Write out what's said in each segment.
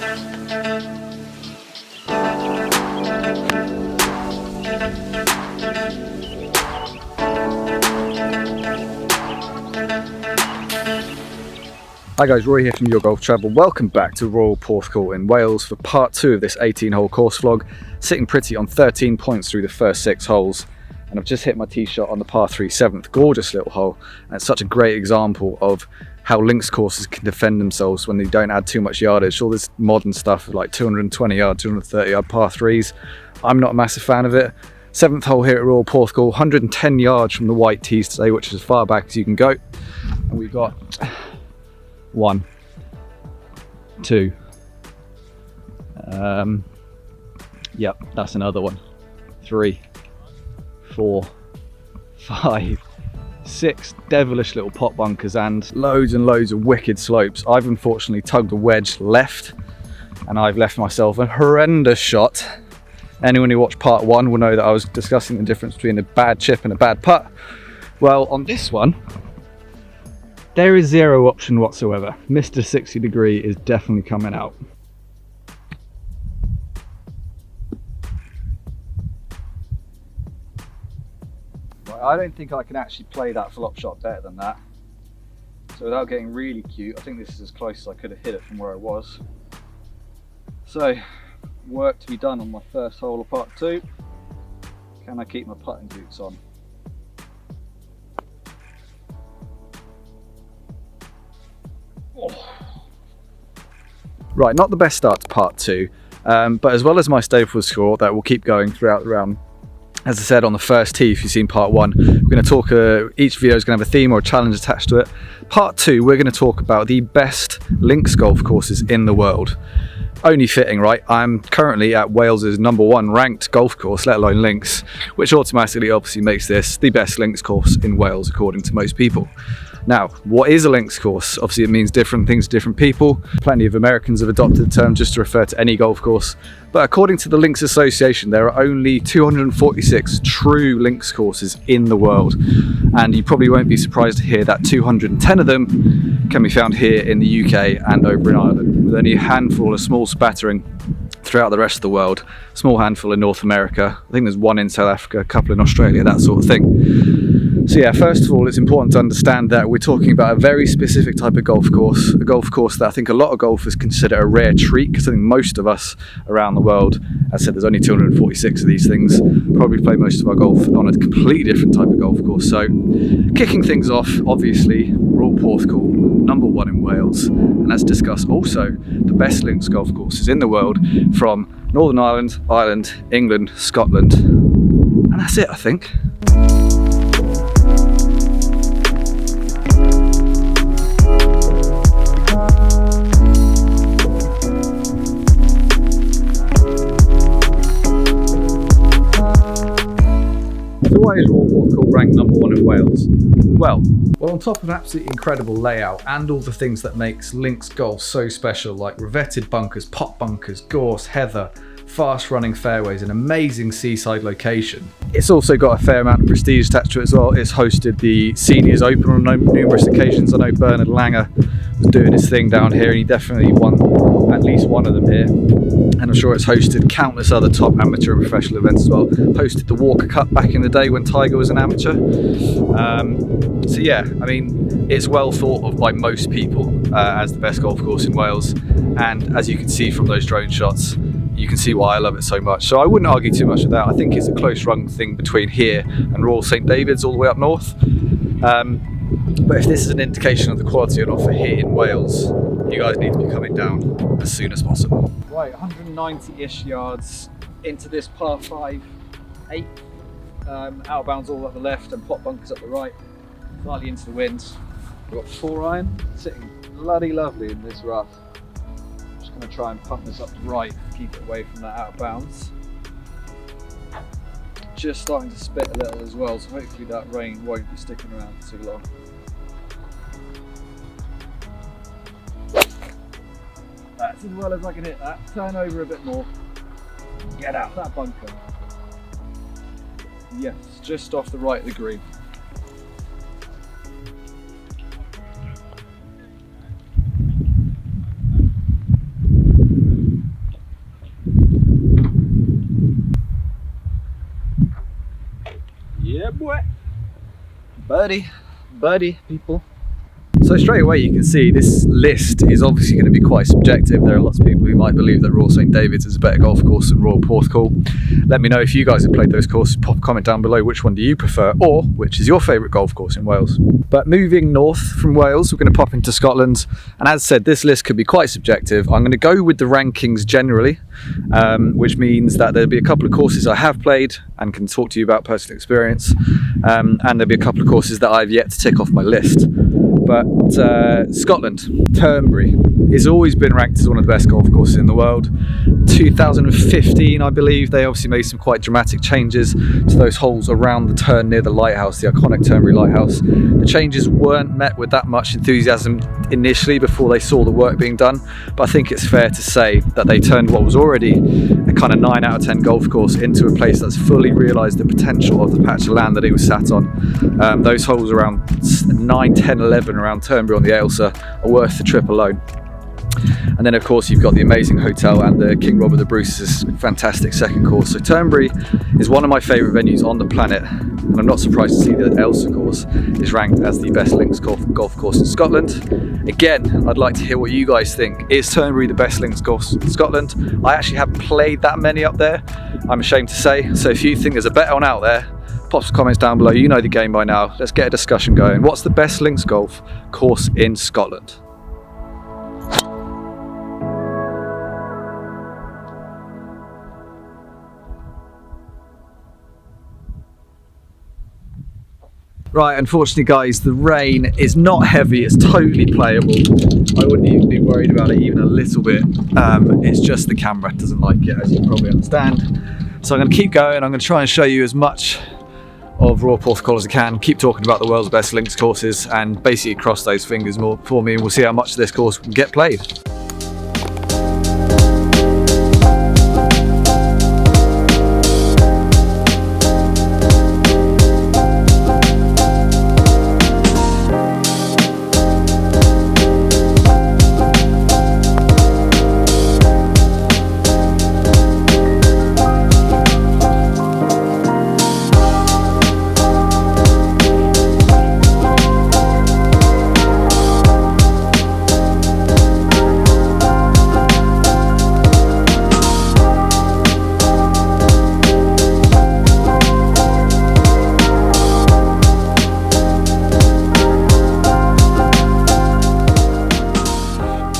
Hi guys, Rory here from Your Golf Travel. Welcome back to Royal Porthcawl in Wales for part 2 of this 18-hole course vlog. Sitting pretty on 13 points through the first 6 holes, and I've just hit my tee shot on the par 3 7th. Gorgeous little hole, and it's such a great example of how links courses can defend themselves when they don't add too much yardage. All this modern stuff like 220 yard, 230 yard par 3s, I'm not a massive fan of it. 7th hole here at Royal Porthcawl, 110 yards from the white tees today, which is as far back as you can go. And we've got 1, 2, yep, that's another one, 3, 4, 5, 6 devilish little pot bunkers and loads of wicked slopes. I've unfortunately tugged a wedge left, and I've left myself a horrendous shot. Anyone who watched part 1 will know that I was discussing the difference between a bad chip and a bad putt. Well, on this one, there is zero option whatsoever. Mr. 60 degree is definitely coming out. Right, I don't think I can actually play that flop shot better than that. So without getting really cute, I think this is as close as I could have hit it from where I was. So, work to be done on my first hole of part 2. Can I keep my putting boots on? Right, not the best start to part 2, but as well as my staple score that will keep going throughout the round. As I said on the first tee, if you've seen part 1, we're going to talk, each video is going to have a theme or a challenge attached to it. Part 2, we're going to talk about the best links golf courses in the world. Only fitting, right? I'm currently at Wales's #1 ranked golf course, let alone links, which automatically obviously makes this the best links course in Wales according to most people. Now, what is a links course? Obviously it means different things to different people. Plenty of Americans have adopted the term just to refer to any golf course. But according to the Links Association, there are only 246 true links courses in the world. And you probably won't be surprised to hear that 210 of them can be found here in the UK and over in Ireland, with only a handful, a small spattering throughout the rest of the world. Small handful in North America. I think there's 1 in South Africa, a couple in Australia, that sort of thing. So yeah, first of all, it's important to understand that we're talking about a very specific type of golf course, a golf course that I think a lot of golfers consider a rare treat, because I think most of us around the world, as I said, there's only 246 of these things, probably play most of our golf on a completely different type of golf course. So kicking things off, obviously, Royal Porthcawl, #1 in Wales, and let's discuss also the best links golf courses in the world from Northern Ireland, Ireland, England, Scotland, and that's it, I think. So why is Royal Porthcawl ranked #1 in Wales? Well, on top of an absolutely incredible layout and all the things that makes links golf so special, like revetted bunkers, pot bunkers, gorse, heather, fast running fairways, an amazing seaside location. It's also got a fair amount of prestige attached to it as well. It's hosted the Seniors Open on numerous occasions. I know Bernard Langer was doing his thing down here, and he definitely won at least one of them here. And I'm sure it's hosted countless other top amateur and professional events as well. Hosted the Walker Cup back in the day when Tiger was an amateur. So yeah, I mean, it's well thought of by most people as the best golf course in Wales. And as you can see from those drone shots, you can see why I love it so much. So I wouldn't argue too much with that. I think it's a close run thing between here and Royal St David's all the way up north. But if this is an indication of the quality on offer here in Wales, you guys need to be coming down as soon as possible. Right, 190-ish yards into this par 5, 8. Out of bounds all up the left and pot bunkers up the right. Slightly into the wind. We've got 4 iron, sitting bloody lovely in this rough. Just going to try and pump this up to right, keep it away from that out of bounds. Just starting to spit a little as well, so hopefully that rain won't be sticking around for too long. That's as well as I can hit that. Turn over a bit more. Get out that bunker. Yes, just off the right of the green. buddy, people. So straight away you can see this list is obviously going to be quite subjective. There are lots of people who might believe that Royal St David's is a better golf course than Royal Porthcawl. Let me know if you guys have played those courses. Pop a comment down below, which one do you prefer, or which is your favourite golf course in Wales. But moving north from Wales, we're going to pop into Scotland, and as said, this list could be quite subjective. I'm going to go with the rankings generally, which means that there'll be a couple of courses I have played and can talk to you about personal experience, and there'll be a couple of courses that I've yet to tick off my list. But Scotland, Turnberry, has always been ranked as one of the best golf courses in the world. 2015, I believe, they obviously made some quite dramatic changes to those holes around the turn near the lighthouse, the iconic Turnberry lighthouse. The changes weren't met with that much enthusiasm initially before they saw the work being done, but I think it's fair to say that they turned what was already a kind of 9 out of 10 golf course into a place that's fully realised the potential of the patch of land that it was sat on. Those holes around 9, 10, 11 around Turnberry on the Ailsa are worth the trip alone. And then of course you've got the amazing hotel and the King Robert the Bruce's fantastic second course. So Turnberry is one of my favourite venues on the planet, and I'm not surprised to see that Ailsa course is ranked as the best links golf course in Scotland. Again, I'd like to hear what you guys think. Is Turnberry the best links course in Scotland? I actually haven't played that many up there, I'm ashamed to say. So if you think there's a better one out there, pop some comments down below. You know the game by now. Let's get a discussion going. What's the best links golf course in Scotland? Right, unfortunately guys, the rain is not heavy, it's totally playable. I wouldn't even be worried about it even a little bit. It's just the camera doesn't like it, as you probably understand. So I'm going to keep going. I'm going to try and show you as much of Royal Porthcawl as I can, keep talking about the world's best links courses, and basically cross those fingers more for me, and we'll see how much of this course can get played.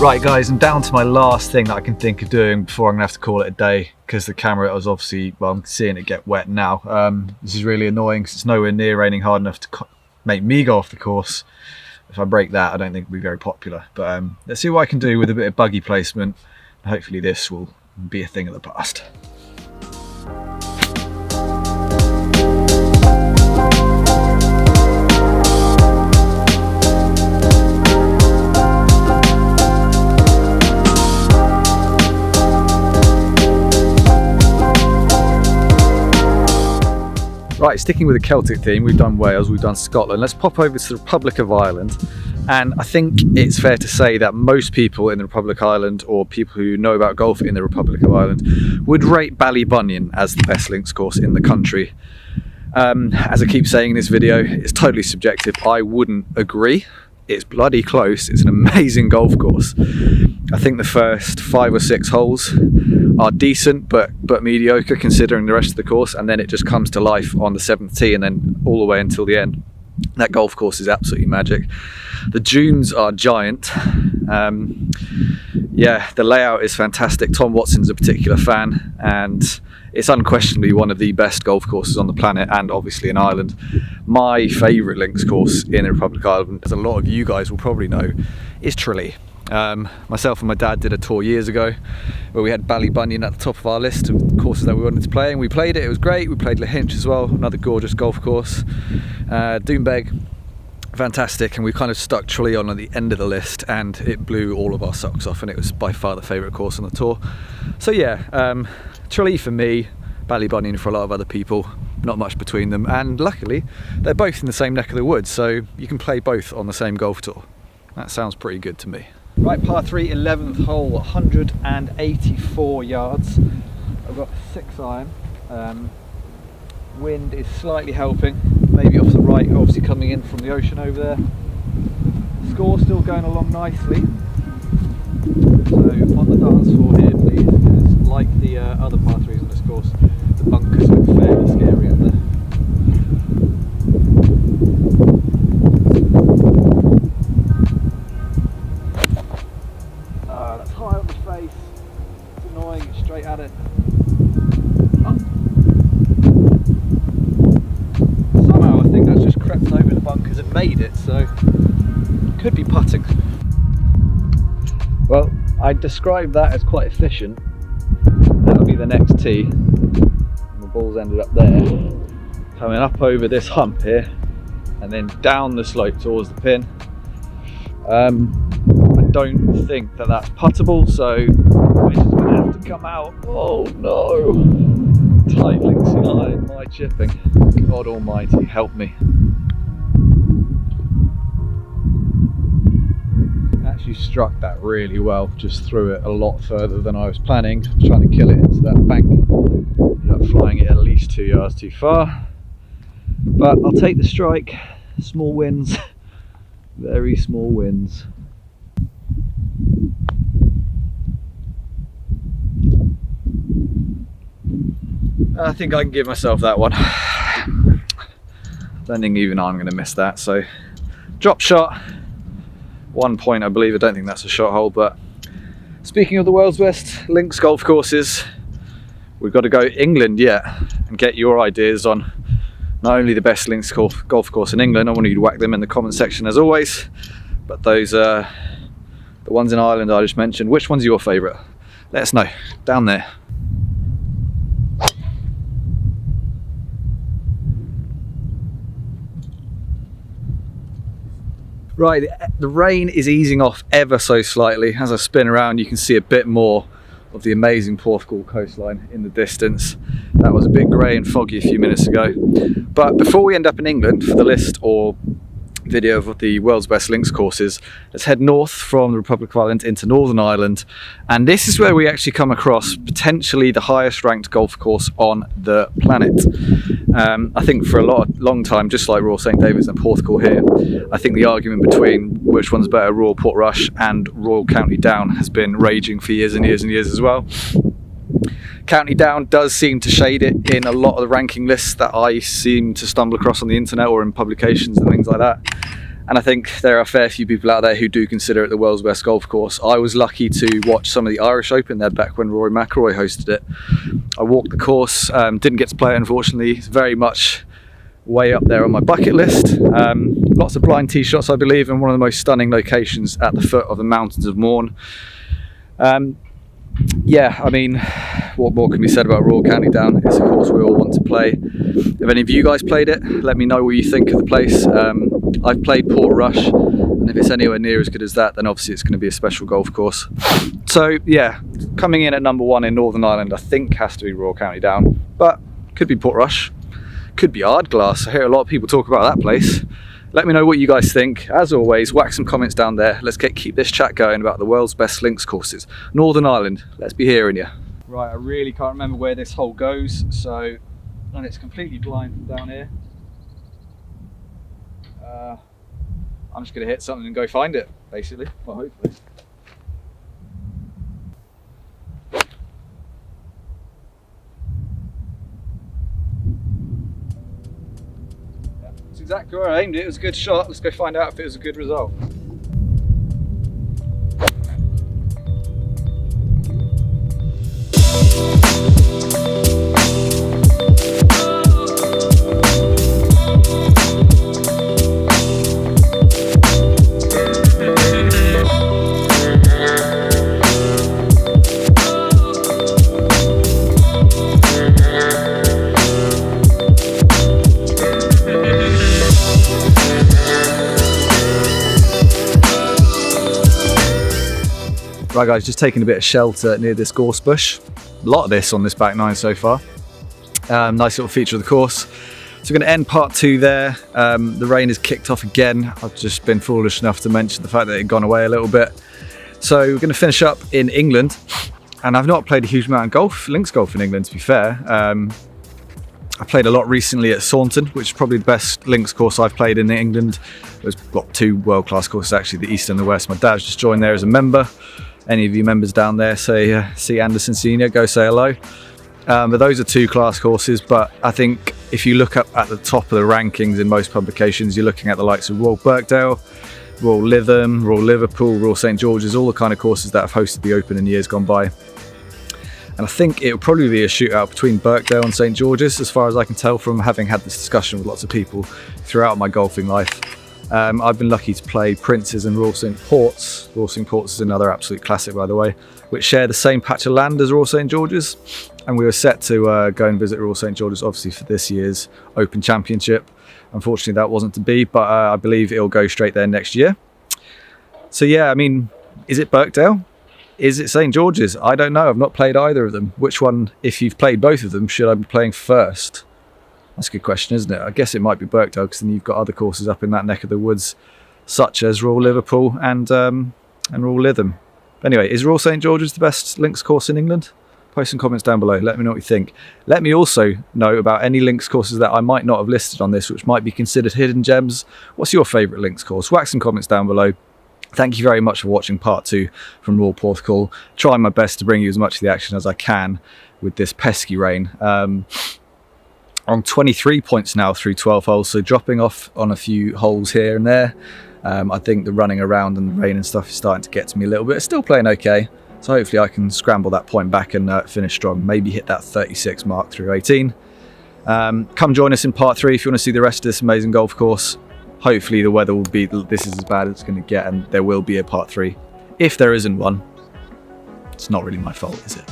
Right guys, I'm down to my last thing that I can think of doing before I'm gonna have to call it a day, because the camera was obviously, well, I'm seeing it get wet now. This is really annoying because it's nowhere near raining hard enough to make me go off the course. If I break that, I don't think it'll be very popular. But let's see what I can do with a bit of buggy placement. Hopefully this will be a thing of the past. Right, sticking with the Celtic theme, we've done Wales, we've done Scotland. Let's pop over to the Republic of Ireland. And I think it's fair to say that most people in the Republic of Ireland, or people who know about golf in the Republic of Ireland, would rate Ballybunion as the best links course in the country. As I keep saying in this video, it's totally subjective. I wouldn't agree. It's bloody close. It's an amazing golf course. I think the first 5 or 6 holes are decent but mediocre considering the rest of the course, and then it just comes to life on the 7th tee and then all the way until the end. That golf course is absolutely magic. The dunes are giant. Yeah, the layout is fantastic. Tom Watson's a particular fan, and it's unquestionably one of the best golf courses on the planet, and obviously in Ireland. My favourite links course in the Republic of Ireland, as a lot of you guys will probably know, is Tralee. Myself and my dad did a tour years ago where we had Ballybunion at the top of our list of courses that we wanted to play, and we played it. It was great. We played Lahinch as well, another gorgeous golf course. Doombeg, fantastic, and we kind of stuck Tralee on at the end of the list, and it blew all of our socks off, and it was by far the favourite course on the tour. So yeah, Tralee for me, Ballybunion for a lot of other people, not much between them, and luckily they're both in the same neck of the woods, so you can play both on the same golf tour. That sounds pretty good to me. Right, par 3, 11th hole, 184 yards. I've got a 6 iron. Wind is slightly helping, maybe off the right, obviously coming in from the ocean over there. Score's still going along nicely. So on the dance floor here, please, because like the other par 3s on this course, the bunkers look fairly scary up there. That's high on the face. It's annoying, it's straight at it. Somehow I think that's just crept over the bunkers and made it, so could be putting. Well, I'd describe that as quite efficient. That'll be the next tee. The ball's ended up there, coming up over this hump here, and then down the slope towards the pin. I don't think that that's puttable, so we're just going to have to come out. Oh no! Tight linksy line, my chipping. God almighty, help me. Actually struck that really well, just threw it a lot further than I was planning. I was trying to kill it into that bank. Ended up flying it at least 2 yards too far. But I'll take the strike. Small wins, very small wins. I think I can give myself that one. Don't think even I'm going to miss that. So, drop shot, 1 point, I believe. I don't think that's a shot hole. But speaking of the world's best links golf courses, we've got to go England yet and get your ideas on not only the best links golf course in England. I want you to whack them in the comment section as always. But those the ones in Ireland I just mentioned. Which one's your favourite? Let us know down there. Right, the rain is easing off ever so slightly. As I spin around, you can see a bit more of the amazing Porthcawl coastline in the distance. That was a bit grey and foggy a few minutes ago. But before we end up in England for the list or video of the world's best links courses, let's head north from the Republic of Ireland into Northern Ireland, and this is where we actually come across potentially the highest ranked golf course on the planet. I think for a long time, just like Royal St David's and Porthcawl here, I think the argument between which one's better, Royal Portrush and Royal County Down, has been raging for years and years and years as well. County Down does seem to shade it in a lot of the ranking lists that I seem to stumble across on the internet or in publications and things like that. And I think there are a fair few people out there who do consider it the world's best golf course. I was lucky to watch some of the Irish Open there back when Rory hosted it. I walked the course, didn't get to play it unfortunately. It's very much way up there on my bucket list. Lots of blind tee shots I believe, and one of the most stunning locations at the foot of the mountains of Mourne. Yeah, I mean, what more can be said about Royal County Down? It's a course we all want to play. If any of you guys played it, let me know what you think of the place. I've played Portrush, and if it's anywhere near as good as that, then obviously it's going to be a special golf course. So yeah, coming in at number 1 in Northern Ireland, I think has to be Royal County Down, but could be Portrush, could be Ardglass. I hear a lot of people talk about that place. Let me know what you guys think. As always, whack some comments down there. Let's keep this chat going about the world's best links courses. Northern Ireland, let's be hearing you. Right, I really can't remember where this hole goes, so, and it's completely blind from down here. I'm just going to hit something and go find it, basically. Well, hopefully. Yeah, that's exactly where I aimed it. It was a good shot. Let's go find out if it was a good result. Right guys, just taking a bit of shelter near this gorse bush. A lot of this on this back nine so far. Nice little feature of the course. So we're going to end part 2 there. The rain has kicked off again. I've just been foolish enough to mention the fact that it had gone away a little bit. So we're going to finish up in England. And I've not played a huge amount of golf, links golf in England to be fair. I played a lot recently at Saunton, which is probably the best links course I've played in England. There's got 2 world-class courses actually, the East and the West. My dad's just joined there as a member. Any of you members down there, say see Anderson Senior, go say hello. But those are 2 class courses. But I think if you look up at the top of the rankings in most publications, you're looking at the likes of Royal Birkdale, Royal Lytham, Royal Liverpool, Royal St George's, all the kind of courses that have hosted the Open in years gone by. And I think it will probably be a shootout between Birkdale and St George's, as far as I can tell from having had this discussion with lots of people throughout my golfing life. I've been lucky to play Princes and Royal St Ports. Royal St Ports is another absolute classic, by the way, which share the same patch of land as Royal St George's. And we were set to go and visit Royal St George's, obviously, for this year's Open Championship. Unfortunately, that wasn't to be, but I believe it'll go straight there next year. So yeah, I mean, is it Birkdale? Is it St George's? I don't know. I've not played either of them. Which one, if you've played both of them, should I be playing first? That's a good question, isn't it? I guess it might be Birkdale, because then you've got other courses up in that neck of the woods, such as Royal Liverpool and Royal Lytham. But anyway, is Royal St George's the best links course in England? Post some comments down below. Let me know what you think. Let me also know about any links courses that I might not have listed on this, which might be considered hidden gems. What's your favourite links course? Whack some comments down below. Thank you very much for watching part 2 from Royal Porthcawl. Trying my best to bring you as much of the action as I can with this pesky rain. On 23 points now through 12 holes, so dropping off on a few holes here and there. I think the running around and the rain and stuff is starting to get to me a little bit. Still playing okay, so hopefully I can scramble that point back and finish strong. Maybe hit that 36 mark through 18. Come join us in part 3 if you want to see the rest of this amazing golf course. Hopefully the weather will be, this is as bad as it's going to get, and there will be a part 3. If there isn't one, it's not really my fault, is it?